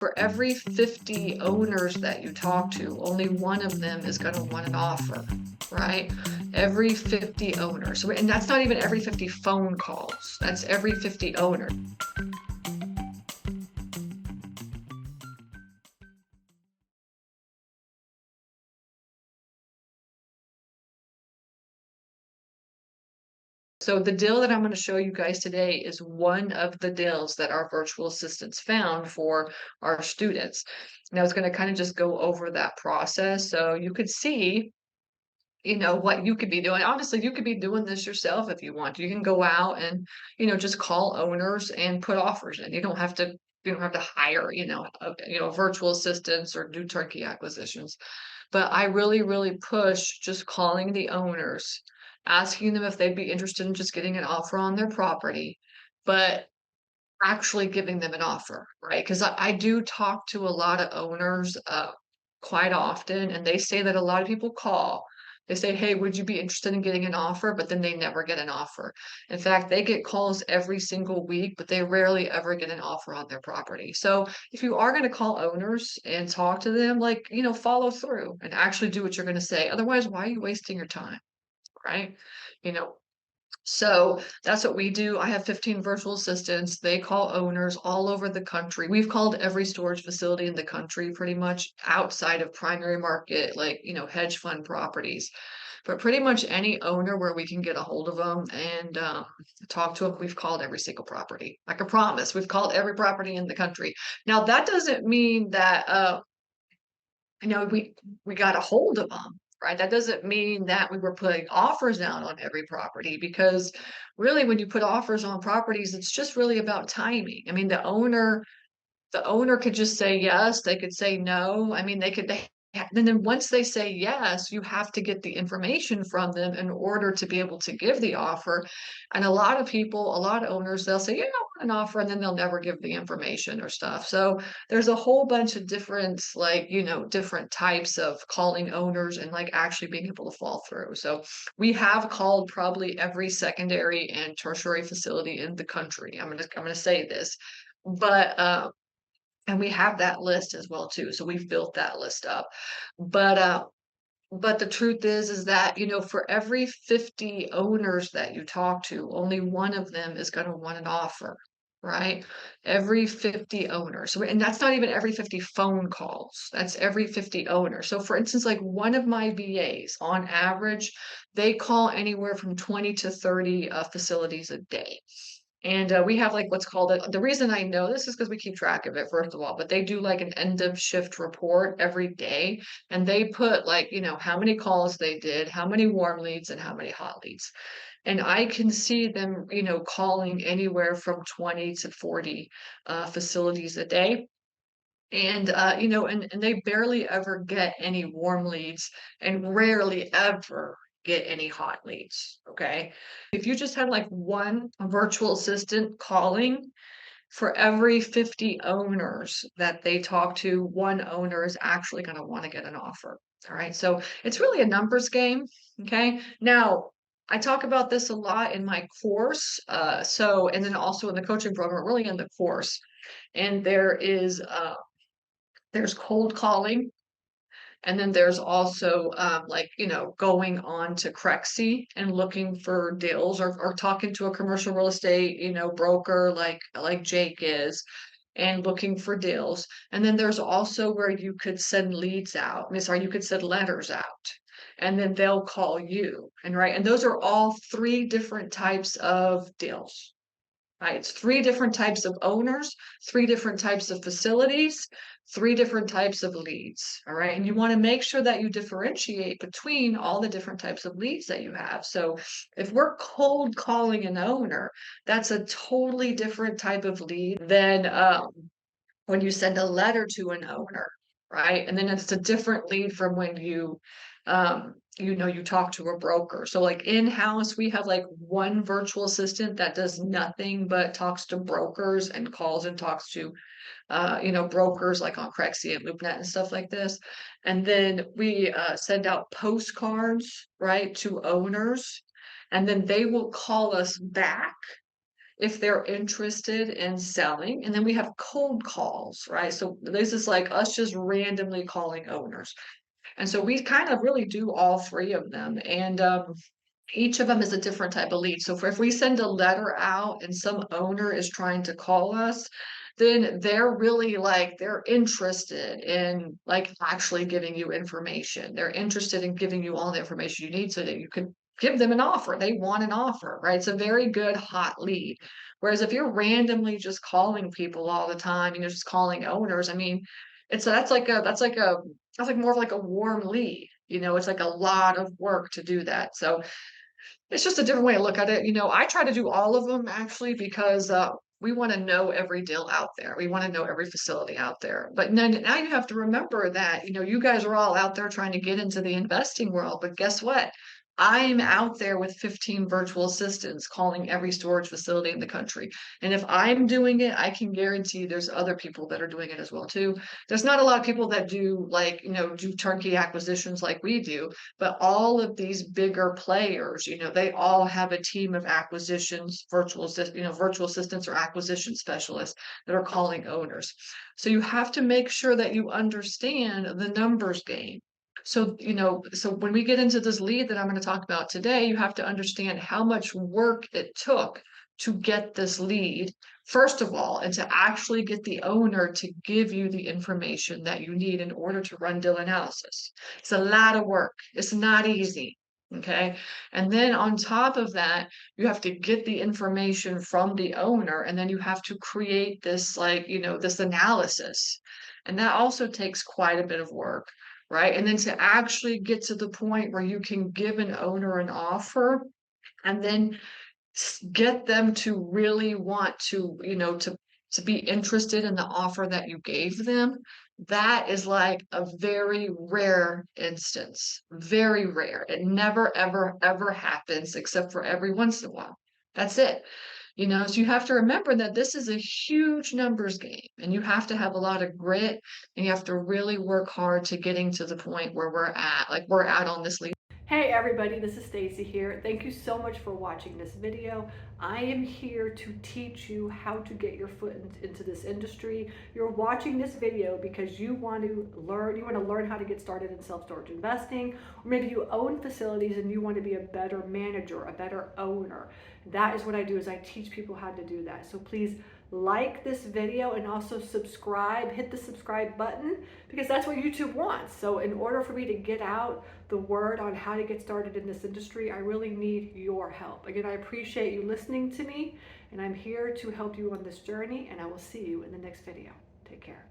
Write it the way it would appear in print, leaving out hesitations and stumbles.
For every 50 owners that you talk to, only one of them is going to want an offer, right? Every 50 owners. And that's not even every 50 phone calls. That's every 50 owners. So the deal that I'm going to show you guys today is one of the deals that our virtual assistants found for our students. Now it's going to kind of just go over that process so you could see what you could be doing. Honestly, you could be doing this yourself if you want. You can go out and, just call owners and put offers in. You don't have to hire, virtual assistants or do turnkey acquisitions. But I really, really push just calling the owners, asking them if they'd be interested in just getting an offer on their property, but actually giving them an offer, right? Because I do talk to a lot of owners quite often, and they say that a lot of people call. They say, "Hey, would you be interested in getting an offer?" But then they never get an offer. In fact, they get calls every single week, but they rarely ever get an offer on their property. So if you are going to call owners and talk to them, like, follow through and actually do what you're going to say. Otherwise, why are you wasting your time, right? You know, so that's what we do. I have 15 virtual assistants. They call owners all over the country. We've called every storage facility in the country pretty much outside of primary market, like, hedge fund properties. But pretty much any owner where we can get a hold of them and talk to them, we've called every single property. I can promise we've called every property in the country. Now, that doesn't mean that we got a hold of them, right? That doesn't mean that we were putting offers out on every property because really when you put offers on properties, it's just really about timing. I mean, the owner could just say yes, they could say no. I mean, and then once they say yes, you have to get the information from them in order to be able to give the offer. And a lot of owners, they'll say, yeah, I want an offer, and then they'll never give the information or stuff. So there's a whole bunch of different, like, different types of calling owners and like actually being able to fall through. So we have called probably every secondary and tertiary facility in the country. I'm gonna say this, but and we have that list as well too, so we've built that list up. But, but the truth is that, for every 50 owners that you talk to, only one of them is gonna want an offer, right? Every 50 owners. So and that's not even every 50 phone calls, that's every 50 owners. So for instance, like one of my VAs, on average, they call anywhere from 20 to 30, facilities a day. And we have like what's called the reason I know this is because we keep track of it, first of all, but they do like an end of shift report every day. And they put like, how many calls they did, how many warm leads, and how many hot leads. And I can see them, calling anywhere from 20 to 40 facilities a day. And and they barely ever get any warm leads and rarely ever get any hot leads. Okay. If you just had like one virtual assistant calling for every 50 owners that they talk to, one owner is actually going to want to get an offer. All right. So it's really a numbers game. Okay. Now, I talk about this a lot in my course. And then also in the coaching program, really in the course. And there's cold calling, and then there's also like going on to Crexi and looking for deals, or talking to a commercial real estate broker like Jake is, and looking for deals. And then there's also where you could send leads out. I mean, sorry, you could send letters out, and then they'll call you. And those are all three different types of deals. Right, it's three different types of owners, three different types of facilities, three different types of leads. All right. And you want to make sure that you differentiate between all the different types of leads that you have. So if we're cold calling an owner, that's a totally different type of lead than when you send a letter to an owner, right? And then it's a different lead from when you talk to a broker. So like in-house, we have like one virtual assistant that does nothing but talks to brokers and calls and talks to brokers like on Crexi and LoopNet and stuff like this. And then we send out postcards, right, to owners, and then they will call us back if they're interested in selling. And then we have cold calls, right? So this is like us just randomly calling owners. And so we kind of really do all three of them. And each of them is a different type of lead. So if we send a letter out and some owner is trying to call us, then they're really like they're interested in like actually giving you information. They're interested in giving you all the information you need so that you can give them an offer. They want an offer, right? It's a very good hot lead. Whereas if you're randomly just calling people all the time and you're just calling owners, I mean, it's that's like more of like a warm lead. It's like a lot of work to do that. So it's just a different way to look at it. I try to do all of them actually because we want to know every deal out there. We want to know every facility out there. But now you have to remember that, you guys are all out there trying to get into the investing world. But guess what? I'm out there with 15 virtual assistants calling every storage facility in the country. And if I'm doing it, I can guarantee there's other people that are doing it as well too. There's not a lot of people that do like, do turnkey acquisitions like we do, but all of these bigger players, they all have a team of acquisitions, virtual assistants or acquisition specialists that are calling owners. So you have to make sure that you understand the numbers game. So when we get into this lead that I'm going to talk about today, you have to understand how much work it took to get this lead, first of all, and to actually get the owner to give you the information that you need in order to run deal analysis. It's a lot of work. It's not easy. Okay. And then on top of that, you have to get the information from the owner, and then you have to create this, like, this analysis. And that also takes quite a bit of work, right? And then to actually get to the point where you can give an owner an offer and then get them to really want to, to be interested in the offer that you gave them. That is like a very rare instance, very rare. It never, ever, ever happens except for every once in a while. That's it. So you have to remember that this is a huge numbers game and you have to have a lot of grit and you have to really work hard to getting to the point where we're at on this lead. Hey everybody, this is Stacy here. Thank you so much for watching this video. I am here to teach you how to get your foot into this industry. You're watching this video because you want to learn how to get started in self-storage investing, or maybe you own facilities and you want to be a better manager, a better owner. That is what I do, is I teach people how to do that. So please like this video and also subscribe, hit the subscribe button, because that's what YouTube wants. So in order for me to get out the word on how to get started in this industry, I really need your help. Again, I appreciate you listening to me, and I'm here to help you on this journey, and I will see you in the next video. Take care.